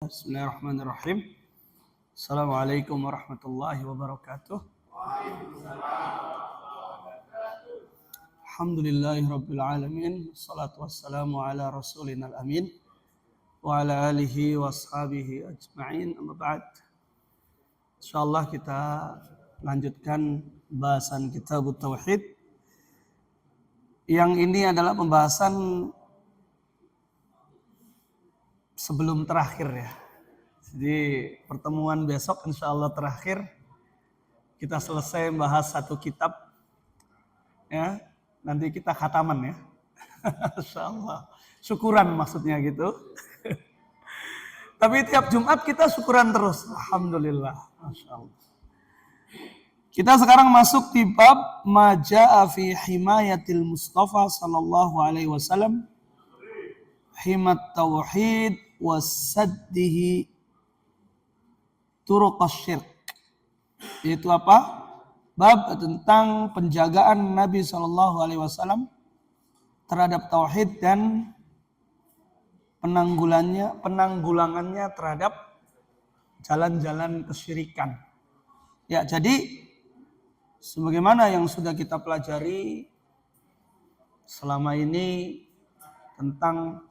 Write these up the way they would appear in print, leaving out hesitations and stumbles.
Bismillahirrahmanirrahim. Assalamualaikum warahmatullahi wabarakatuh. Alhamdulillahirabbil alamin. Wassalatu wassalamu ala rasulina amin wa ala alihi washabihi ajma'in. Amma ba'd. Insyaallah kita lanjutkan bahasan kitab tauhid. Yang ini adalah pembahasan sebelum terakhir ya. Jadi pertemuan besok insya Allah terakhir. Kita selesai membahas satu kitab. Ya, nanti kita khataman ya. Insya Allah. Syukuran maksudnya gitu. Tapi tiap Jumat kita syukuran terus. Alhamdulillah. Masya Allah. Kita sekarang masuk di bab Maja'a fi himayatil Mustafa sallallahu alaihi wasallam. Himat tauhid wasaddihi turuqas syirk. Itu apa? Bab tentang penjagaan Nabi sallallahu alaihi wasallam terhadap tauhid dan penanggulangannya terhadap jalan-jalan kesyirikan. Ya, jadi sebagaimana yang sudah kita pelajari selama ini tentang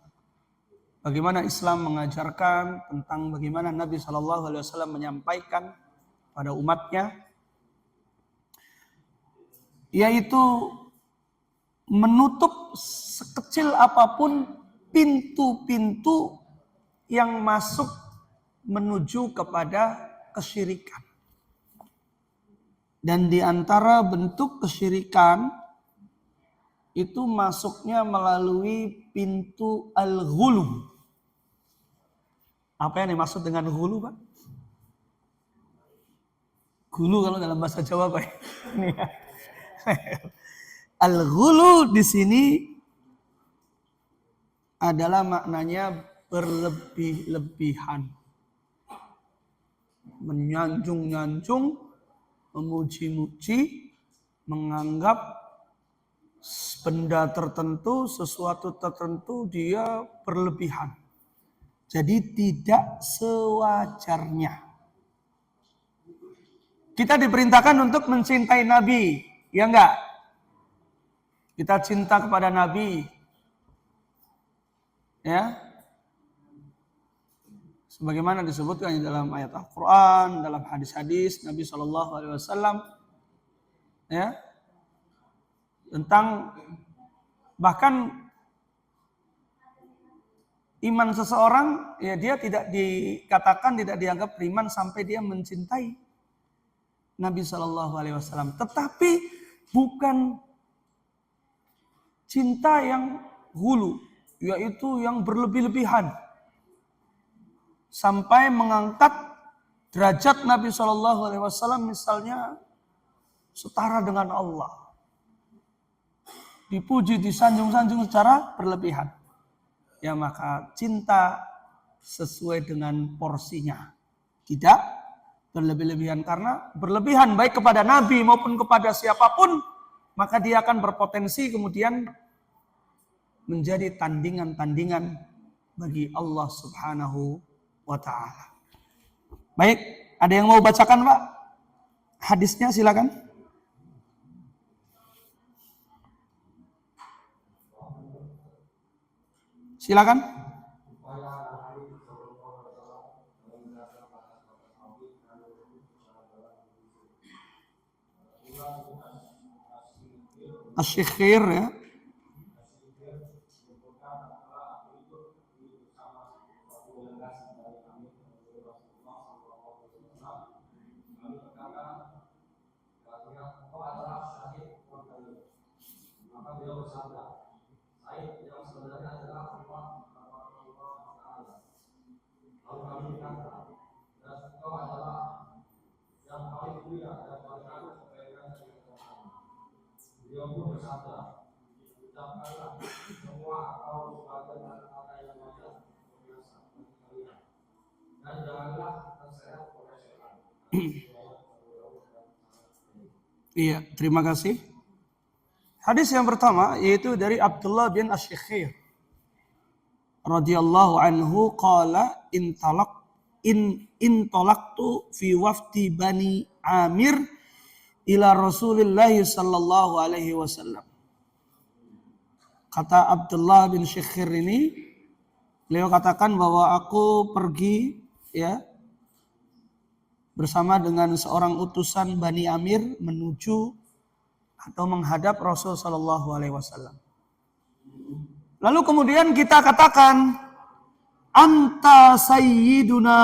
bagaimana Islam mengajarkan, tentang bagaimana Nabi SAW menyampaikan pada umatnya, yaitu menutup sekecil apapun pintu-pintu yang masuk menuju kepada kesyirikan. Dan di antara bentuk kesyirikan itu masuknya melalui pintu al-ghulu. Apa yang dimaksud dengan ghulu, Pak? Ghulu kalau dalam bahasa Jawa, Pak. Al-ghulu di sini adalah maknanya berlebih-lebihan. Menyanjung-nyanjung, memuji-muji, menganggap benda tertentu, sesuatu tertentu dia berlebihan. Jadi tidak sewajarnya. Kita diperintahkan untuk mencintai Nabi, ya enggak? Kita cinta kepada Nabi. Ya. Sebagaimana disebutkan di dalam ayat Al-Qur'an, dalam hadis-hadis Nabi SAW, ya. Tentang bahkan iman seseorang, ya dia tidak dikatakan, tidak dianggap beriman sampai dia mencintai Nabi SAW. Tetapi bukan cinta yang hulu, yaitu yang berlebih-lebihan. Sampai mengangkat derajat Nabi SAW misalnya setara dengan Allah. Dipuji, disanjung-sanjung secara berlebihan. Ya maka cinta sesuai dengan porsinya. Tidak berlebih-lebihan, karena berlebihan baik kepada Nabi maupun kepada siapapun, maka dia akan berpotensi kemudian menjadi tandingan-tandingan bagi Allah Subhanahu wa ta'ala. Baik, ada yang mau bacakan, Pak? Hadisnya silakan. Silakan. Asy-Syikhir ya. Iya, terima kasih. Hadis yang pertama yaitu dari Abdullah bin Asy-Syikhir radhiyallahu anhu qala intolaktu fi wafdi Bani Amir ila Rasulillah sallallahu alaihi wasallam. Kata Abdullah bin Syekhir ini, beliau katakan bahwa aku pergi ya bersama dengan seorang utusan Bani Amir menuju atau menghadap Rasul sallallahu alaihi wasallam. Lalu kemudian kita katakan anta sayyiduna,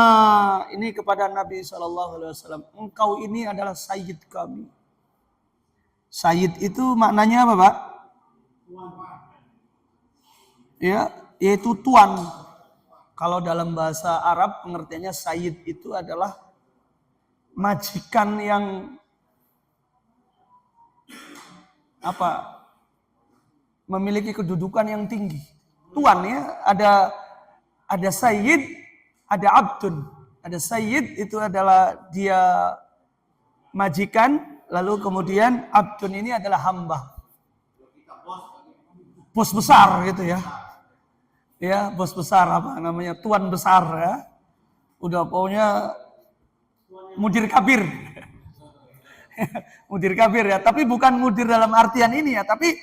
ini kepada Nabi sallallahu alaihi wasallam, engkau ini adalah sayyid kami. Sayyid itu maknanya apa, Pak? Ya, yaitu tuan. Kalau dalam bahasa Arab pengertiannya sayyid itu adalah majikan yang memiliki kedudukan yang tinggi. Tuan ya, ada sayyid, ada abdun. Ada sayyid itu adalah dia majikan, lalu kemudian abdun ini adalah hamba. Bos besar gitu ya. Ya, bos besar tuan besar ya. Udah pokoknya mudir kabir. Mudir kabir ya, tapi bukan mudir dalam artian ini ya, tapi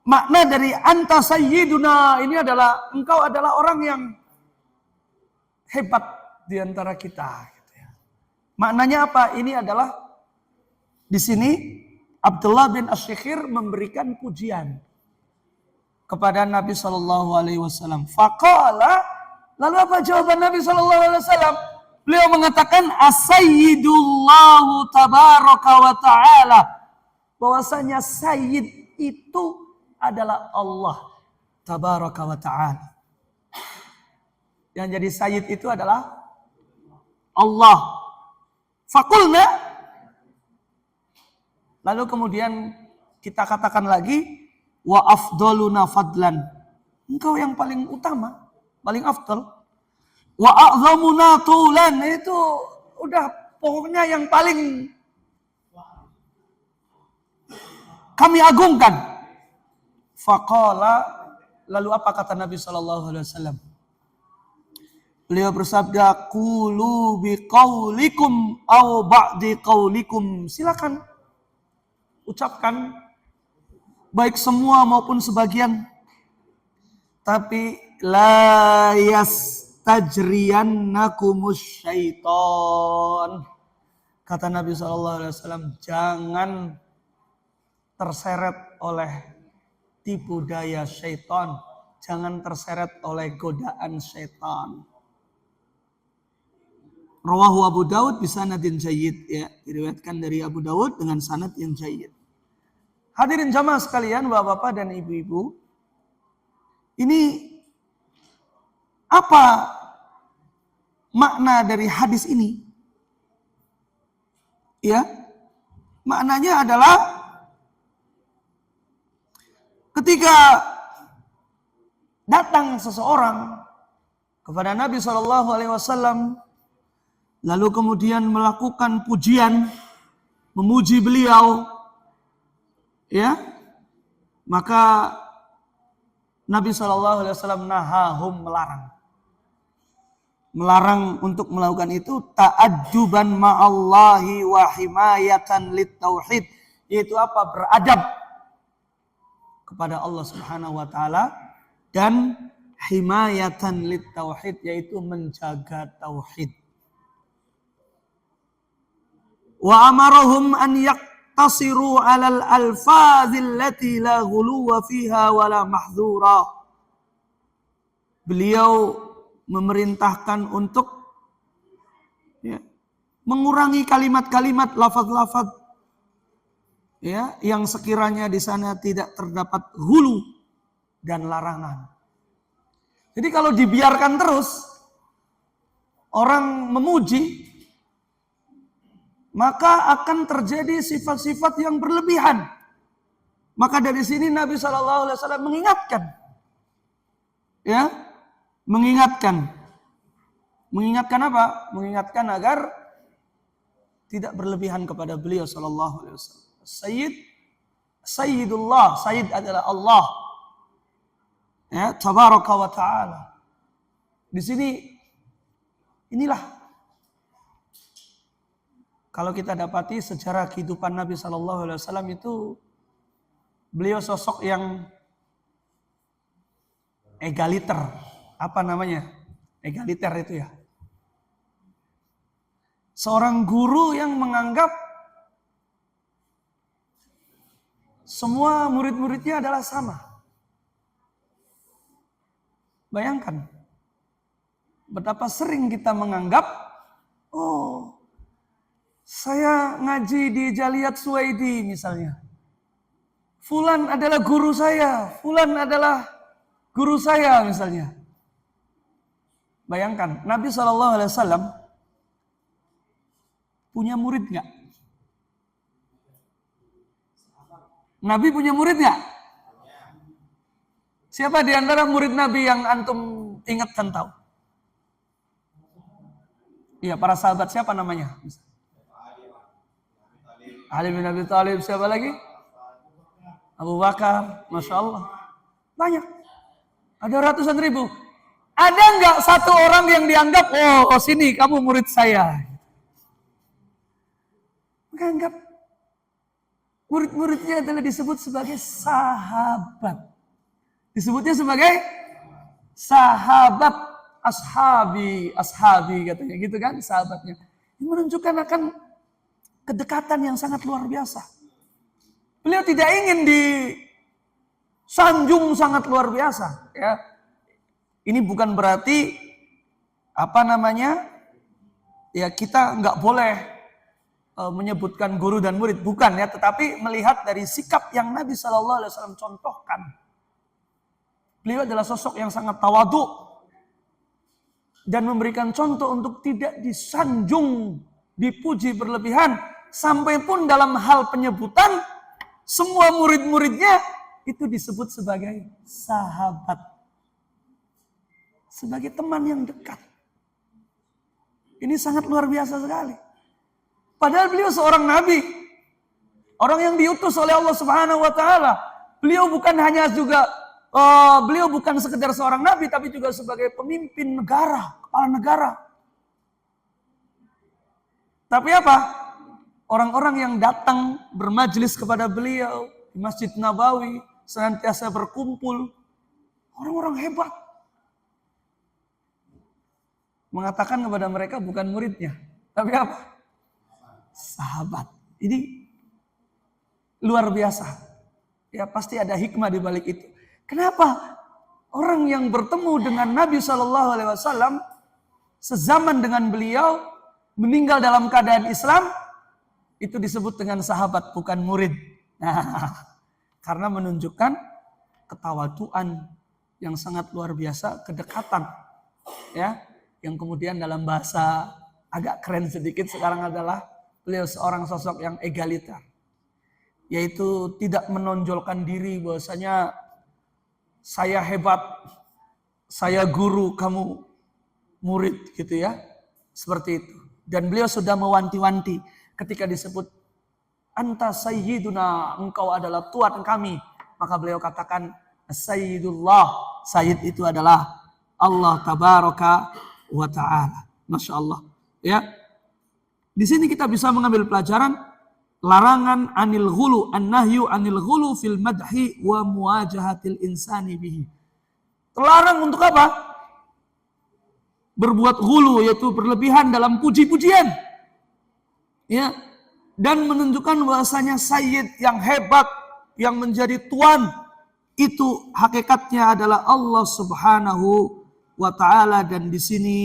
makna dari anta sayyiduna ini adalah engkau adalah orang yang hebat di antara kita gitu ya. Maknanya apa? Ini adalah di sini Abdullah bin Asy-Syekhir memberikan pujian kepada Nabi sallallahu alaihi wasallam. Faqala, lalu apa jawaban Nabi sallallahu alaihi wasallam? Beliau mengatakan as-sayyidullahu tabaraka wa ta'ala, bahwasanya sayyid itu adalah Allah tabaraka wa ta'ala. Yang jadi sayyid itu adalah Allah. Faqulna, lalu kemudian kita katakan lagi wa afdaluna fadlan, engkau yang paling utama, paling afdal. Wa a'zamuna tulan, itu udah pokoknya yang paling kami agungkan. Faqala, lalu apa kata Nabi sallallahu alaihi wasallam? Beliau bersabda, qulu biqaulikum aw ba'di qaulikum, silakan ucapkan baik semua maupun sebagian, tapi la yastajriyannakumus syaiton, kata Nabi SAW, jangan terseret oleh tipu daya syaitan, jangan terseret oleh godaan syaitan. Rawahu Abu Daud bisanadin jayyid, ya, diriwayatkan dari Abu Daud dengan sanad yang jayyid. Hadirin jamaah sekalian, bapak-bapak dan ibu-ibu, ini apa makna dari hadis ini? Ya, maknanya adalah ketika datang seseorang kepada Nabi SAW, lalu kemudian melakukan pujian, memuji beliau, ya, maka Nabi SAW nahahum, melarang untuk melakukan itu, ta'adduban ma'allahi wa himayatan lit tauhid, yaitu apa? Beradab kepada Allah Subhanahu wa taala dan himayatan lit tauhid, yaitu menjaga tauhid. Wa amarahum an tasiru alal alfazil lati la ghuluwa fiha wala mahdzura. Beliau memerintahkan untuk mengurangi kalimat-kalimat, lafaz-lafaz yang sekiranya di sana tidak terdapat hulu dan larangan. Jadi kalau dibiarkan terus orang memuji, maka akan terjadi sifat-sifat yang berlebihan. Maka dari sini Nabi SAW mengingatkan. Ya, mengingatkan. Mengingatkan apa? Mengingatkan agar tidak berlebihan kepada beliau SAW. Sayyidullah, Sayyid adalah Allah. Ya, tabaraka wa ta'ala. Di sini Inilah kalau kita dapati sejarah kehidupan Nabi Shallallahu Alaihi Wasallam itu, beliau sosok yang egaliter. Apa namanya? Egaliter itu ya. Seorang guru yang menganggap semua murid-muridnya adalah sama. Bayangkan betapa sering kita menganggap, oh, saya ngaji di Jaliat Suwaidi misalnya. Fulan adalah guru saya, Fulan adalah guru saya misalnya. Bayangkan, Nabi SAW punya murid nggak? Nabi punya murid nggak? Siapa di antara murid Nabi yang antum ingat dan tahu? Iya, para sahabat siapa namanya? Ali bin Abi Thalib, siapa lagi? Abu Bakar, Masya Allah. Banyak. Ada ratusan ribu. Ada nggak satu orang yang dianggap, oh sini kamu murid saya? Menganggap murid-muridnya adalah disebut sebagai sahabat. Disebutnya sebagai sahabat, ashabi katanya gitu kan, sahabatnya. Ini menunjukkan akan kedekatan yang sangat luar biasa. Beliau tidak ingin disanjung sangat luar biasa, ya. Ini bukan berarti ya kita nggak boleh menyebutkan guru dan murid, bukan ya, tetapi melihat dari sikap yang Nabi Shallallahu Alaihi Wasallam contohkan. Beliau adalah sosok yang sangat tawadhu dan memberikan contoh untuk tidak disanjung, dipuji berlebihan, sampai pun dalam hal penyebutan semua murid-muridnya itu disebut sebagai sahabat, sebagai teman yang dekat. Ini sangat luar biasa sekali. Padahal beliau seorang nabi, orang yang diutus oleh Allah Subhanahu wa taala. Beliau bukan sekedar seorang nabi, tapi juga sebagai pemimpin negara, kepala negara. Tapi apa? Orang-orang yang datang bermajlis kepada beliau di Masjid Nabawi, senantiasa berkumpul, orang-orang hebat. Mengatakan kepada mereka bukan muridnya, tapi apa? Sahabat. Ini luar biasa. Ya pasti ada hikmah di balik itu. Kenapa orang yang bertemu dengan Nabi Shallallahu Alaihi Wasallam sezaman dengan beliau meninggal dalam keadaan Islam itu disebut dengan sahabat, bukan murid. Nah, karena menunjukkan ketawaduan yang sangat luar biasa, kedekatan, ya, yang kemudian dalam bahasa agak keren sedikit sekarang adalah beliau seorang sosok yang egaliter, yaitu tidak menonjolkan diri bahwasanya saya hebat, saya guru, kamu murid gitu ya. Seperti itu. Dan beliau sudah mewanti-wanti ketika disebut anta sayyiduna, engkau adalah Tuhan kami, maka beliau katakan sayyidullah, sayyid itu adalah Allah tabaraka wa taala. Masya Allah. Ya. Di sini kita bisa mengambil pelajaran larangan anil ghulu, an-nahyu anil ghulu fil madhi wa muwajahatil insani bihi. Terlarang untuk apa? Berbuat ghulu, yaitu berlebihan dalam puji-pujian. Ya. Dan menunjukkan bahwasanya sayyid yang hebat, yang menjadi tuan, itu hakikatnya adalah Allah Subhanahu wa taala, dan di sini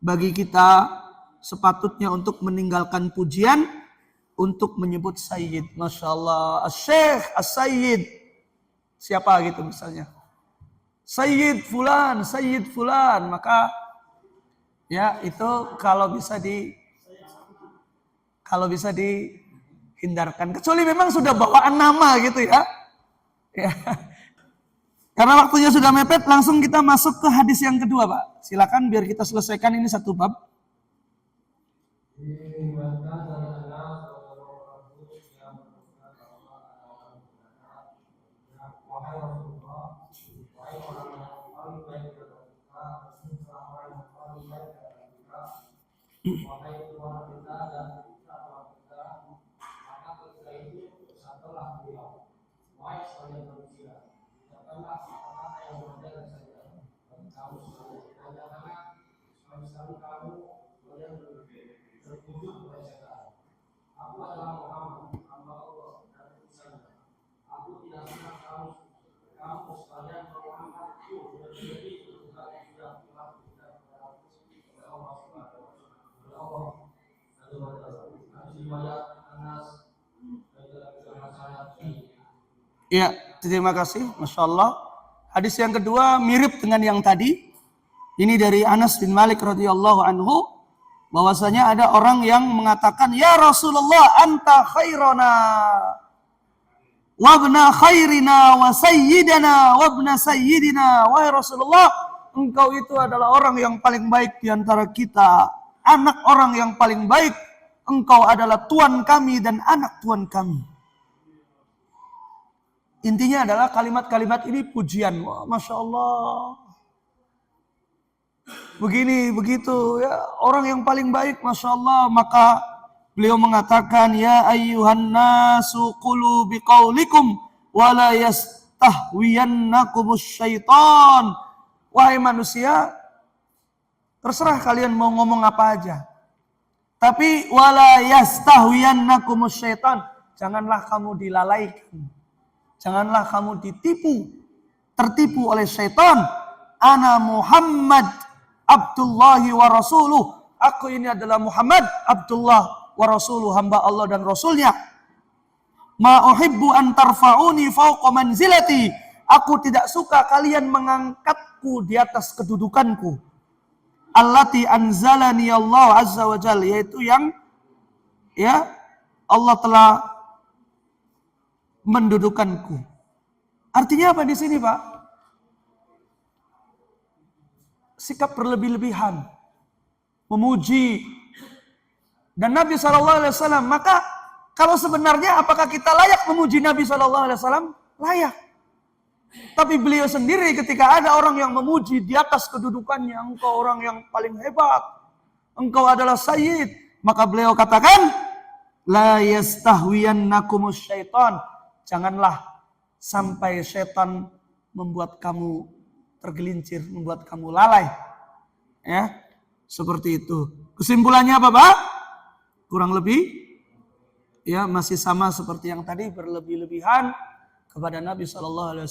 bagi kita sepatutnya untuk meninggalkan pujian untuk menyebut sayyid. Masya Allah, as-syekh, as-sayyid. Siapa gitu misalnya. Sayyid fulan, maka ya itu kalau bisa dihindarkan. Kecuali memang sudah bawaan nama gitu ya. Ya. Karena waktunya sudah mepet, langsung kita masuk ke hadis yang kedua, Pak. Silakan biar kita selesaikan ini satu bab. Ya, terima kasih, Masya Allah. Hadis yang kedua mirip dengan yang tadi. Ini dari Anas bin Malik radhiyallahu anhu, bahwasanya ada orang yang mengatakan, ya Rasulullah, anta khairana, wabna khairina, wa sayyidana, wabna sayyidina. Wahai Rasulullah, engkau itu adalah orang yang paling baik di antara kita, anak orang yang paling baik. Engkau adalah tuan kami dan anak tuan kami. Intinya adalah kalimat-kalimat ini pujian. Wah, Masya Allah. Begini, begitu. Ya, orang yang paling baik, Masya Allah. Maka beliau mengatakan, ya ayyuhan nasu qulu biqaulikum wa la yastahwiyannakumus syaitan. Wahai manusia, terserah kalian mau ngomong apa aja. Tapi wala yastahwiyannakumus syaitan. Janganlah kamu dilalaikan. Janganlah kamu tertipu oleh syaitan. Ana Muhammad Abdullahi wa Rasuluh. Aku ini adalah Muhammad Abdullah wa Rasuluh, hamba Allah dan Rasulnya. Ma uhibbu an tarfa'uni fawqa manzilati. Aku tidak suka kalian mengangkatku di atas kedudukanku. Allati anzalani Allah azza wa jalla, yaitu yang Allah telah mendudukanku. Artinya apa di sini, Pak? Sikap berlebih-lebihan, memuji dan Nabi SAW. Maka kalau sebenarnya apakah kita layak memuji Nabi SAW? Layak. Tapi beliau sendiri ketika ada orang yang memuji di atas kedudukannya, engkau orang yang paling hebat, engkau adalah sayyid, maka beliau katakan, la yastahwiyannakumus syaitan. Janganlah sampai syaitan membuat kamu tergelincir, membuat kamu lalai. Ya, seperti itu. Kesimpulannya apa, Pak? Kurang lebih ya masih sama seperti yang tadi, berlebih-lebihan kepada Nabi SAW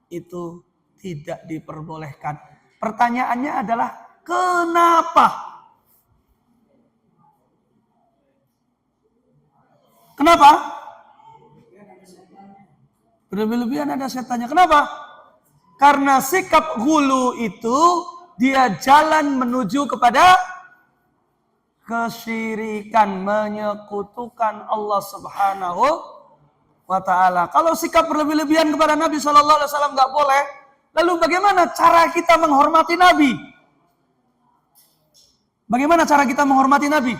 itu tidak diperbolehkan. Pertanyaannya adalah kenapa? Kenapa? Berlebih-lebihan ada setannya. Kenapa? Karena sikap hulu itu dia jalan menuju kepada kesyirikan, menyekutukan Allah Subhanahu wa ta'ala. Kalau sikap berlebih-lebihan kepada Nabi SAW nggak boleh, lalu bagaimana cara kita menghormati Nabi? Bagaimana cara kita menghormati Nabi?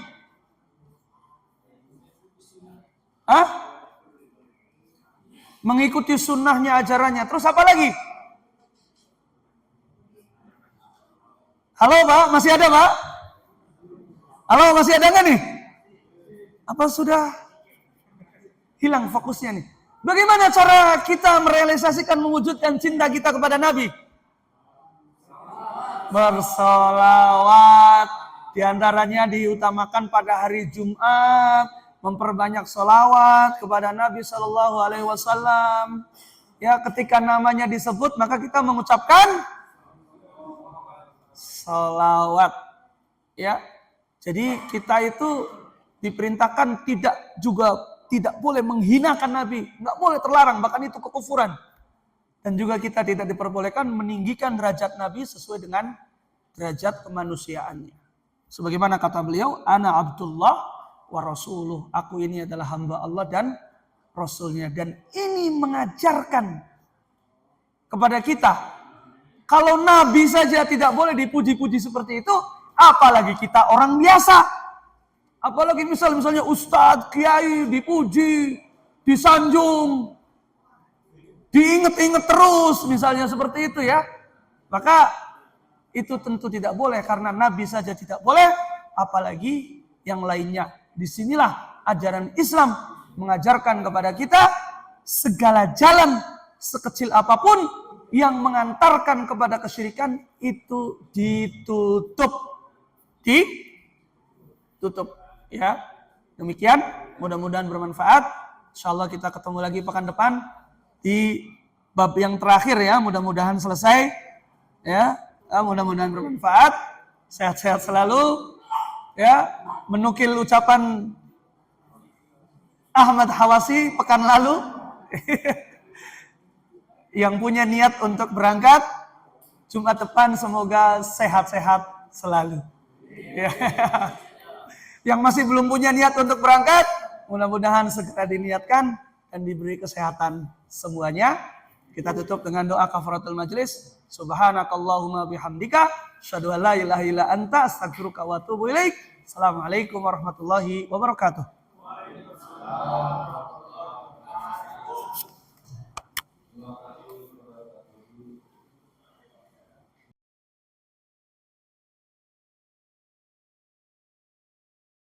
Mengikuti sunnahnya, ajarannya. Terus apa lagi? Halo Pak, masih ada Pak? Halo, masih ada nggak nih? Apa sudah hilang fokusnya nih? Bagaimana cara kita merealisasikan, mewujudkan cinta kita kepada Nabi? Bersolawat. Di antaranya diutamakan pada hari Jumat, memperbanyak solawat kepada Nabi Shallallahu Alaihi Wasallam. Ya, ketika namanya disebut maka kita mengucapkan solawat. Ya, jadi kita itu diperintahkan tidak boleh menghinakan Nabi, nggak boleh, terlarang, bahkan itu kekufuran. Dan juga kita tidak diperbolehkan meninggikan derajat Nabi sesuai dengan derajat kemanusiaannya. Sebagaimana kata beliau, ana Abdullah wa Rasuluh, aku ini adalah hamba Allah dan Rasulnya. Dan ini mengajarkan kepada kita, kalau Nabi saja tidak boleh dipuji-puji seperti itu, apalagi kita orang biasa. Apalagi misalnya Ustadz, Kiai dipuji, disanjung, diinget-inget terus, misalnya seperti itu ya. Maka itu tentu tidak boleh, karena Nabi saja tidak boleh, apalagi yang lainnya. Disinilah ajaran Islam mengajarkan kepada kita segala jalan sekecil apapun yang mengantarkan kepada kesyirikan itu ditutup. Ditutup. Ya, demikian. Mudah-mudahan bermanfaat. Insyaallah kita ketemu lagi pekan depan di bab yang terakhir ya. Mudah-mudahan selesai. Ya, mudah-mudahan bermanfaat. Sehat-sehat selalu. Ya, menukil ucapan Ahmad Hawasi pekan lalu yang punya niat untuk berangkat Jumat depan semoga sehat-sehat selalu. Ya. Yang masih belum punya niat untuk berangkat, mudah-mudahan segera diniatkan dan diberi kesehatan semuanya. Kita tutup dengan doa kafaratul majlis. Subhanakallahumma bihamdika, asyhadu an la ilaha illa anta, astaghfiruka wa atubu ilaik. Assalamualaikum warahmatullahi wabarakatuh.